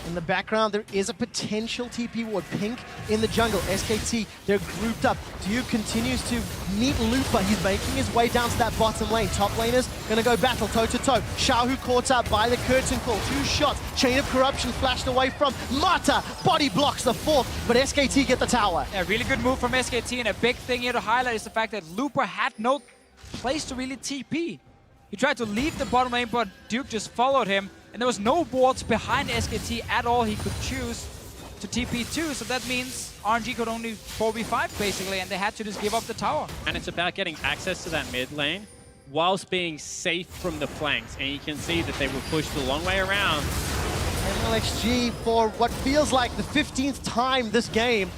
In the background, there is a potential TP ward. Pink in the jungle. SKT, they're grouped up. Duke continues to meet Looper. He's making his way down to that bottom lane. Top laners gonna go battle toe-to-toe. xiohu caught up by the curtain call. 2 shots. Chain of Corruption flashed away from Mata. Body blocks the 4th, but SKT get the tower. A really good move from SKT, and a big thing here to highlight is the fact that Looper had no place to really TP. He tried to leave the bottom lane, but Duke just followed him. And there was no wards behind SKT at all he could choose to TP to, so that means RNG could only 4v5 basically, and they had to just give up the tower. And it's about getting access to that mid lane whilst being safe from the flanks. And you can see that they were pushed the long way around. mlxg, for what feels like the 15th time this game,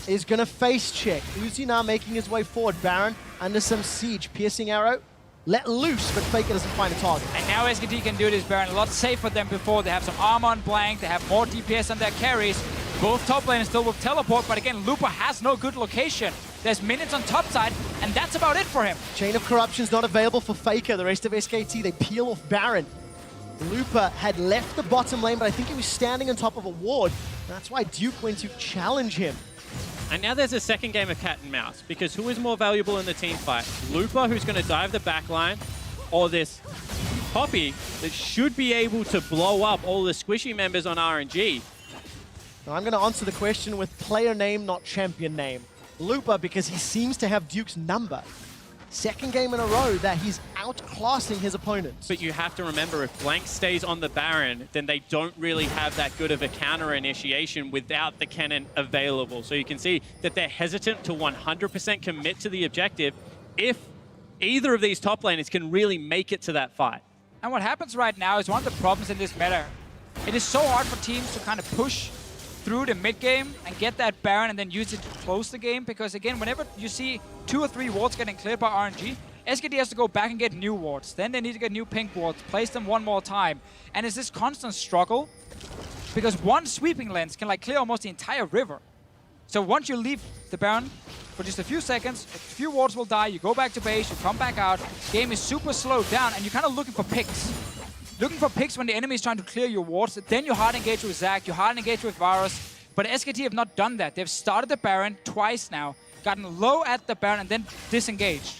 is gonna face check. Uzi now making his way forward. Baron under some siege. Piercing arrow. Let loose, but Faker doesn't find a target. And now SKT can do this Baron a lot safer than before. They have some armor on blank, they have more DPS on their carries. Both top laners still with teleport, but again, Looper has no good location. There's minutes on top side, and that's about it for him. Chain of Corruption's not available for Faker. The rest of SKT, they peel off Baron. Looper had left the bottom lane, but I think he was standing on top of a ward. That's why Duke went to challenge him. And now there's a second game of cat and mouse, because who is more valuable in the team fight? Looper, who's going to dive the backline, or this Poppy that should be able to blow up all the squishy members on RNG? Now I'm going to answer the question with player name, not champion name. Looper, because he seems to have Duke's number. Second game in a row that he's outclassing his opponents. But you have to remember, if Blank stays on the Baron, then they don't really have that good of a counter initiation without the Kennen available. So you can see that they're hesitant to 100% commit to the objective if either of these top laners can really make it to that fight. And what happens right now is one of the problems in this meta. It is so hard for teams to kind of push through the mid game and get that Baron and then use it to close the game, because again, whenever you see 2 or 3 wards getting cleared by RNG, SKT has to go back and get new wards. Then they need to get new pink wards, place them one more time. And it's this constant struggle, because one sweeping lens can like clear almost the entire river. So once you leave the Baron for just a few seconds, a few wards will die, you go back to base, you come back out, game is super slowed down, and you're kind of looking for picks. Looking for picks when the enemy is trying to clear your wards. Then you hard engage with Zac, you hard engage with Varus. But SKT have not done that. They've started the Baron twice now, gotten low at the Baron, and then disengaged.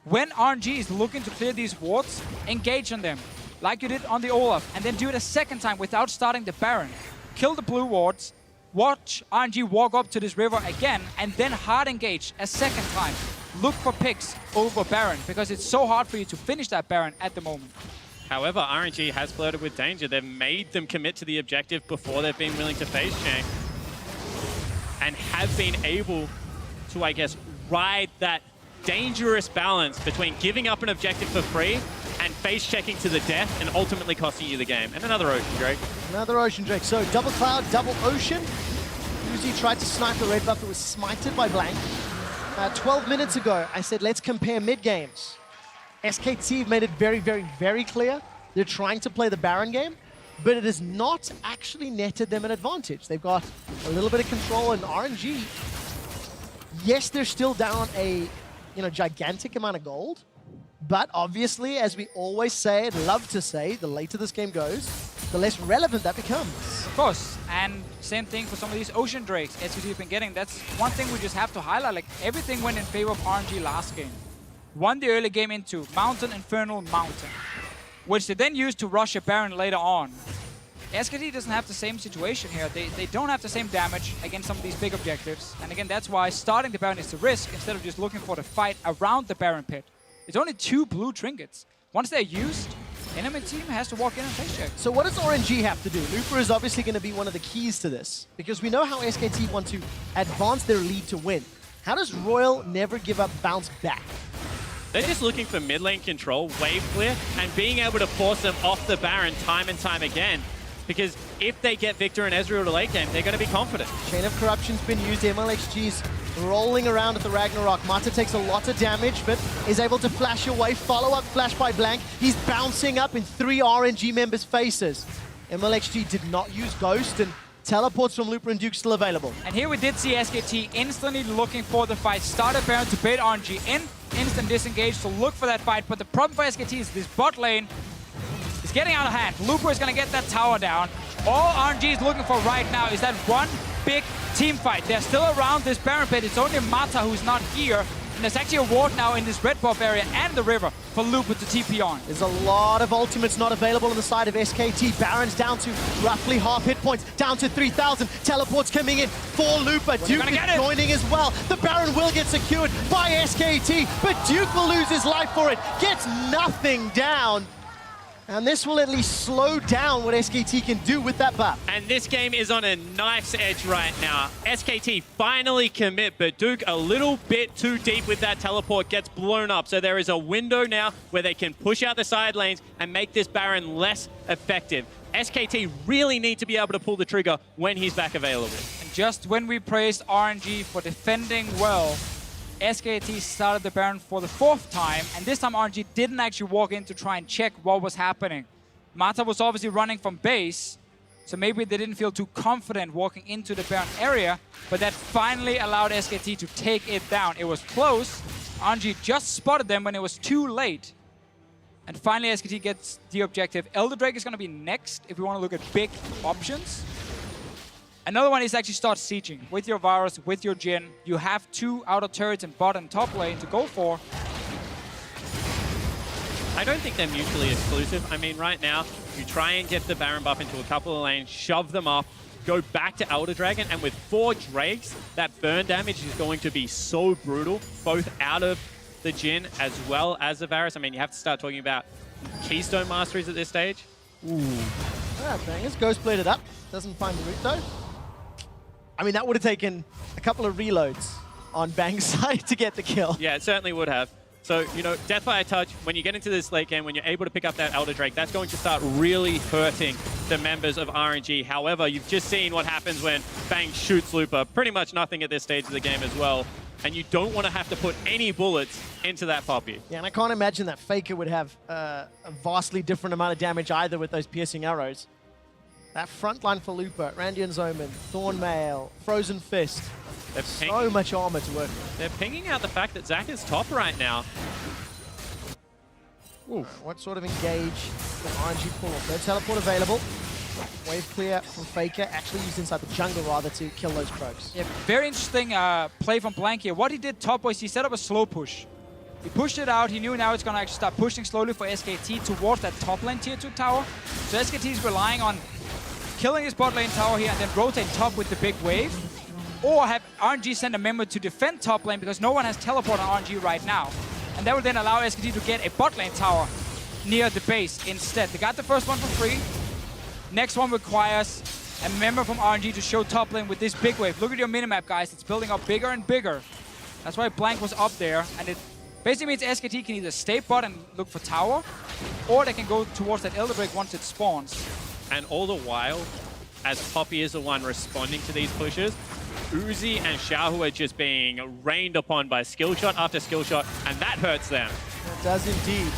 When RNG is looking to clear these wards, engage on them, like you did on the Olaf, and then do it a second time without starting the Baron. Kill the blue wards, watch RNG walk up to this river again, and then hard engage a second time. Look for picks over Baron, because it's so hard for you to finish that Baron at the moment. However, RNG has flirted with danger. They've made them commit to the objective before they've been willing to face change, and have been able to, I guess, ride that dangerous balance between giving up an objective for free and face checking to the death and ultimately costing you the game. And another Ocean Drake. Another Ocean Drake. So double Cloud, double Ocean. Uzi tried to snipe the red buff. It was smited by Blank. 12 minutes ago, I said, let's compare mid games. SKT made it very, very, very clear. They're trying to play the Baron game, but it has not actually netted them an advantage. They've got a little bit of control, and RNG, yes, they're still down a gigantic amount of gold, but obviously, as we always say and love to say, the later this game goes, the less relevant that becomes. Of course, and same thing for some of these Ocean Drakes SKT have been getting. That's one thing we just have to highlight. Like, everything went in favor of RNG last game. Won the early game into Mountain, Infernal, Mountain, which they then used to rush a Baron later on. SKT doesn't have the same situation here. They don't have the same damage against some of these big objectives. And again, that's why starting the Baron is the risk instead of just looking for the fight around the Baron pit. It's only 2 blue trinkets. Once they're used, enemy team has to walk in and face check. So what does RNG have to do? Looper is obviously going to be one of the keys to this, because we know how SKT want to advance their lead to win. How does Royal never give up bounce back? They're just looking for mid lane control, wave clear, and being able to force them off the Baron time and time again. because if they get Viktor and Ezreal to late game, they're going to be confident. Chain of Corruption's been used. mlxg's rolling around at the Ragnarok. Mata takes a lot of damage, but is able to flash away. Follow-up flash by Blank. He's bouncing up in 3 RNG members' faces. mlxg did not use Ghost, and teleports from Looper and Duke still available. And here we did see SKT instantly looking for the fight. Started Baron to bait RNG in. Instant disengage to look for that fight. But the problem for SKT is this bot lane is getting out of hand. Looper is going to get that tower down. All RNG is looking for right now is that one big team fight. They're still around this Baron pit. It's only Mata who's not here. And there's actually a ward now in this red buff area and the river for Looper to TP on. There's a lot of ultimates not available on the side of SKT. Baron's down to roughly half hit points, down to 3,000. Teleports coming in for Looper. Duke is joining as well. The Baron will get secured by SKT, but Duke will lose his life for it. Gets nothing down. And this will at least slow down what SKT can do with that buff. And this game is on a knife's edge right now. SKT finally commit, but Duke a little bit too deep with that teleport, gets blown up. So there is a window now where they can push out the side lanes and make this Baron less effective. SKT really need to be able to pull the trigger when he's back available. And just when we praised RNG for defending well, SKT started the Baron for the 4th time, and this time RNG didn't actually walk in to try and check what was happening. Mata was obviously running from base, so maybe they didn't feel too confident walking into the Baron area, but that finally allowed SKT to take it down. It was close. RNG just spotted them when it was too late. And finally SKT gets the objective. Elder Drake is going to be next if we want to look at big options. Another one is actually start sieging. With your Varus, with your Jhin, you have 2 outer turrets in bot and top lane to go for. I don't think they're mutually exclusive. I mean, right now, you try and get the Baron buff into a couple of lanes, shove them off, go back to Elder Dragon, and with 4 Drakes, that burn damage is going to be so brutal, both out of the Jhin as well as the Varus. I mean, you have to start talking about Keystone Masteries at this stage. Ooh. Ah, bangers. Ghost played it up. Doesn't find the route, though. I mean, that would have taken a couple of reloads on Bang's side to get the kill. Yeah, it certainly would have. So, you know, Death by a Touch, when you get into this late game, when you're able to pick up that Elder Drake, that's going to start really hurting the members of RNG. However, you've just seen what happens when Bang shoots Looper. Pretty much nothing at this stage of the game as well. And you don't want to have to put any bullets into that Poppy. Yeah, and I can't imagine that Faker would have a vastly different amount of damage either with those piercing arrows. That front line for Looper, Randian's Omen, Thornmail, Frozen Fist. So much armor to work with. They're pinging out the fact that Zach is top right now. Ooh. What sort of engage can RNG pull off? No teleport available. Wave clear from Faker, actually used inside the jungle rather to kill those Krogs. Yeah, very interesting play from Blank here. What he did top was he set up a slow push. He pushed it out. He knew now it's going to actually start pushing slowly for SKT towards that top lane tier 2 tower. So SKT is relying on killing his bot lane tower here and then rotate top with the big wave. Or have RNG send a member to defend top lane because no one has teleport on RNG right now. And that will then allow SKT to get a bot lane tower near the base instead. They got the first one for free. Next one requires a member from RNG to show top lane with this big wave. Look at your minimap, guys. It's building up bigger and bigger. That's why Blank was up there. And it basically means SKT can either stay bot and look for tower, or they can go towards that Elder Drake once it spawns. And all the while, as Poppy is the one responding to these pushes, Uzi and xiohu are just being rained upon by skill shot after skill shot, and that hurts them. It does indeed.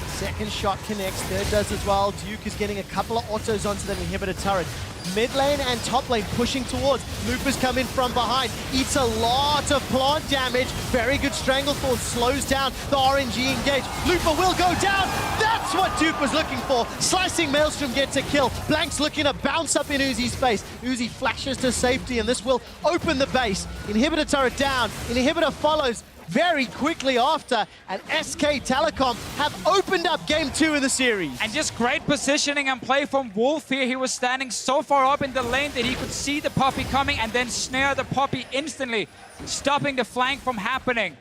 Second shot connects, third does as well. Duke is getting a couple of autos onto that inhibitor turret. Mid lane and top lane pushing towards. Looper's come in from behind. Eats a lot of plant damage. Very good Stranglethorn slows down the RNG engage. Looper will go down. That's what Duke was looking for. Slicing Maelstrom gets a kill. Blank's looking to bounce up in Uzi's face. Uzi flashes to safety and this will open the base. Inhibitor turret down. Inhibitor follows very quickly after, and SK Telecom have opened up game 2 in the series. And just great positioning and play from Wolf here. He was standing so far up in the lane that he could see the Poppy coming and then snare the Poppy instantly, stopping the flank from happening.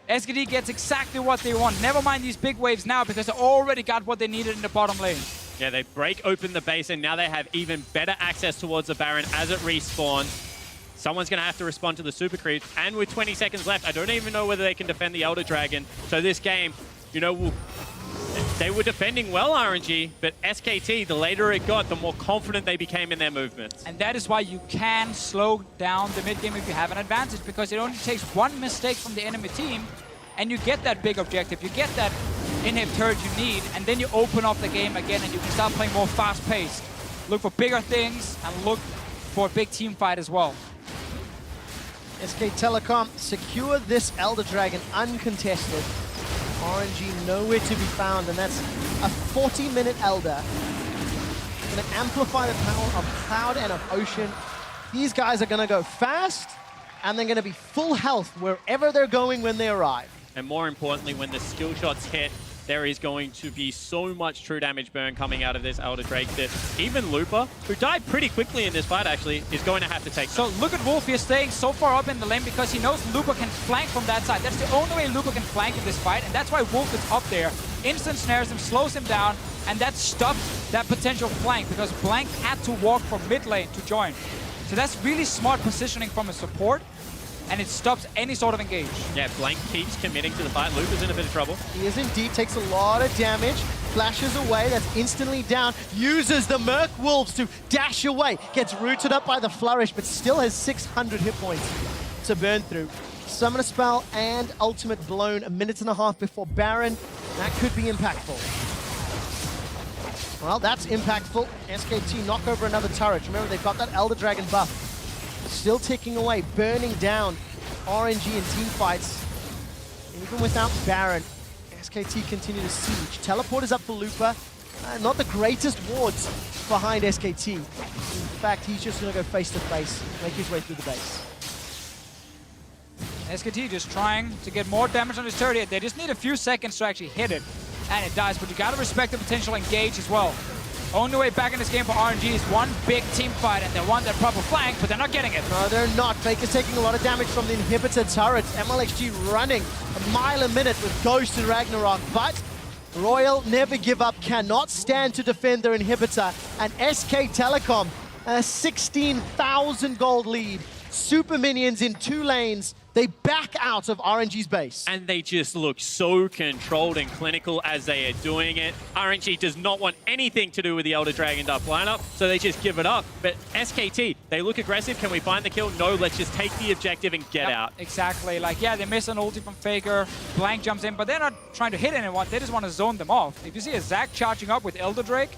SKT gets exactly what they want. Never mind these big waves now because they already got what they needed in the bottom lane. Yeah, they break open the base and now they have even better access towards the Baron as it respawns. Someone's going to have to respond to the super creep. And with 20 seconds left, I don't even know whether they can defend the Elder Dragon. So this game, you know, They were defending well, RNG, but SKT, the later it got, the more confident they became in their movements. And that is why you can slow down the mid game if you have an advantage, because it only takes one mistake from the enemy team and you get that big objective, you get that inhib turret you need, and then you open up the game again and you can start playing more fast-paced. Look for bigger things and look for a big team fight as well. SK Telecom secure this Elder Dragon uncontested. RNG nowhere to be found, and that's a 40-minute Elder. Going to amplify the power of Cloud and of Ocean. These guys are going to go fast, and they're going to be full health wherever they're going when they arrive. And more importantly, when the skill shots hit, there is going to be so much true damage burn coming out of this Elder Drake that even Looper, who died pretty quickly in this fight actually, is going to have to take. So look at Wolf here staying so far up in the lane because he knows Looper can flank from that side. That's the only way Looper can flank in this fight, and that's why Wolf is up there. Instant snares him, slows him down, and that stopped that potential flank because Blank had to walk from mid lane to join. So that's really smart positioning from a support, and it stops any sort of engage. Yeah, Blank keeps committing to the fight. Looper's in a bit of trouble. He is indeed, takes a lot of damage, flashes away, that's instantly down, uses the Merc Wolves to dash away, gets rooted up by the Flourish, but still has 600 hit points to burn through. Summon a spell and ultimate blown a minute and a half before Baron. That could be impactful. Well, that's impactful. SKT knock over another turret. Remember, they've got that Elder Dragon buff. Still ticking away, burning down RNG in team fights. Even without Baron, SKT continue to siege. Teleport is up for Looper. Not the greatest wards behind SKT. In fact, he's just going to go face to face, make his way through the base. SKT just trying to get more damage on his turret. They just need a few seconds to actually hit it, and it does, but you gotta respect the potential engage as well. Only way back in this game for RNG is one big team fight, and they want that proper flank, but they're not getting it. No, they're not. Faker's taking a lot of damage from the inhibitor turrets. mlxg running a mile a minute with Ghost and Ragnarok, but Royal never give up, cannot stand to defend their inhibitor, and SK Telecom, a 16,000 gold lead. Super minions in 2 lanes. They back out of RNG's base. And they just look so controlled and clinical as they are doing it. RNG does not want anything to do with the Elder Dragon up lineup, so they just give it up. But SKT, they look aggressive. Can we find the kill? No, let's just take the objective and get out. Exactly. Like, yeah, they miss an ulti from Faker. Blank jumps in, but they're not trying to hit anyone. They just want to zone them off. If you see a Zac charging up with Elder Drake,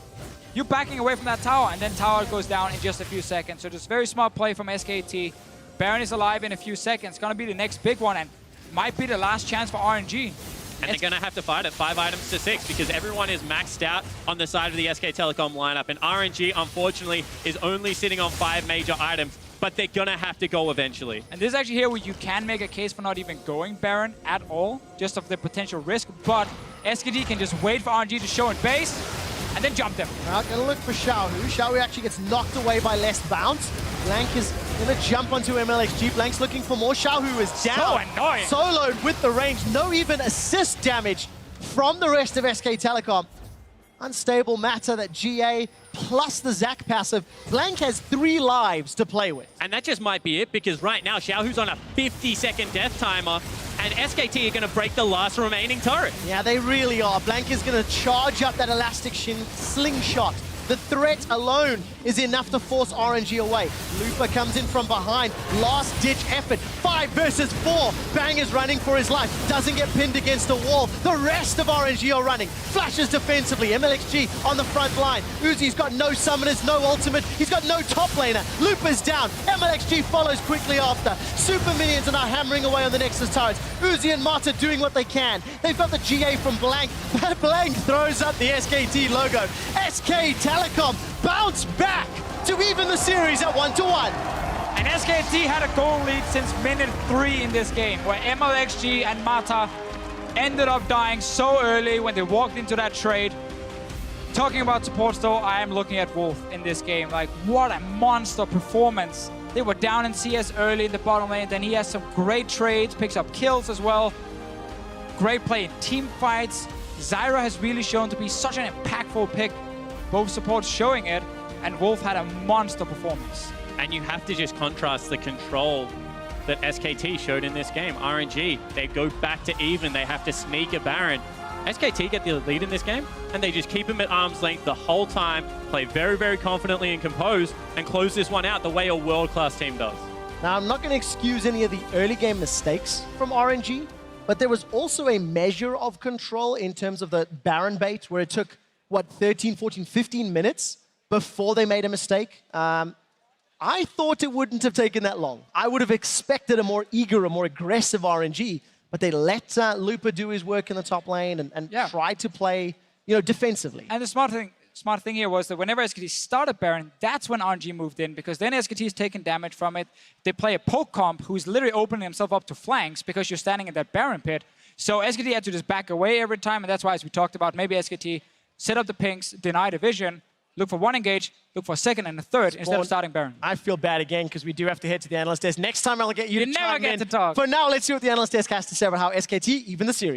you're backing away from that tower, and then tower goes down in just a few seconds. So just very smart play from SKT. Baron is alive in a few seconds. Gonna be the next big one, and might be the last chance for RNG. And they're gonna have to fight at 5 items to 6 because everyone is maxed out on the side of the SK Telecom lineup. And RNG, unfortunately, is only sitting on 5 major items, but they're gonna have to go eventually. And this is actually here where you can make a case for not even going Baron at all, just of the potential risk. But SKT can just wait for RNG to show in base, and then jump them. Now, gonna look for xiohu. xiohu actually gets knocked away by less bounce. Blank is gonna jump onto mlxg. Blank's looking for more. xiohu is down. So annoying. Soloed with the range. No even assist damage from the rest of SK Telecom. Unstable matter that GA plus the Zac passive. Blank has 3 lives to play with. And that just might be it because right now, xiohu's on a 50-second death timer. And SKT are going to break the last remaining turret. Yeah, they really are. Blank is going to charge up that elastic slingshot. The threat alone is enough to force RNG away. Looper comes in from behind. Last-ditch effort. 5 versus 4. Bang is running for his life. Doesn't get pinned against a wall. The rest of RNG are running. Flashes defensively. mlxg on the front line. Uzi's got no summoners, no ultimate. He's got no top laner. Looper's down. mlxg follows quickly after. Super minions are now hammering away on the Nexus turrets. Uzi and Mata doing what they can. They've got the GA from Blank. But Blank throws up the SKT logo. SK Telecom bounce back to even the series at 1-1. And SKT had a goal lead since minute 3 in this game, where mlxg and Mata ended up dying so early when they walked into that trade. Talking about supports though, I am looking at Wolf in this game. Like, what a monster performance. They were down in CS early in the bottom lane, then he has some great trades, picks up kills as well. Great play in team fights. Zyra has really shown to be such an impactful pick. Both supports showing it, and Wolf had a monster performance. And you have to just contrast the control that SKT showed in this game. RNG, they go back to even. They have to sneak a Baron. SKT get the lead in this game, and they just keep him at arm's length the whole time, play very, very confidently and composed, and close this one out the way a world-class team does. Now, I'm not going to excuse any of the early game mistakes from RNG, but there was also a measure of control in terms of the Baron bait, where it took, what, 13, 14, 15 minutes before they made a mistake. I thought it wouldn't have taken that long. I would have expected a more eager, a more aggressive RNG, but they let Lupa do his work in the top lane and try to play, defensively. And the smart thing here was that whenever SKT started Baron, that's when RNG moved in, because then SKT is taking damage from it. They play a poke comp who's literally opening himself up to flanks because you're standing in that Baron pit. So SKT had to just back away every time, and that's why, as we talked about, maybe SKT set up the pinks, deny the vision, look for one engage, look for a second and a third instead of starting Baron. I feel bad again because we do have to head to the analyst desk. Next time I'll get you to chime in. To talk. For now, let's see what the analyst desk has to say about how SKT even the series.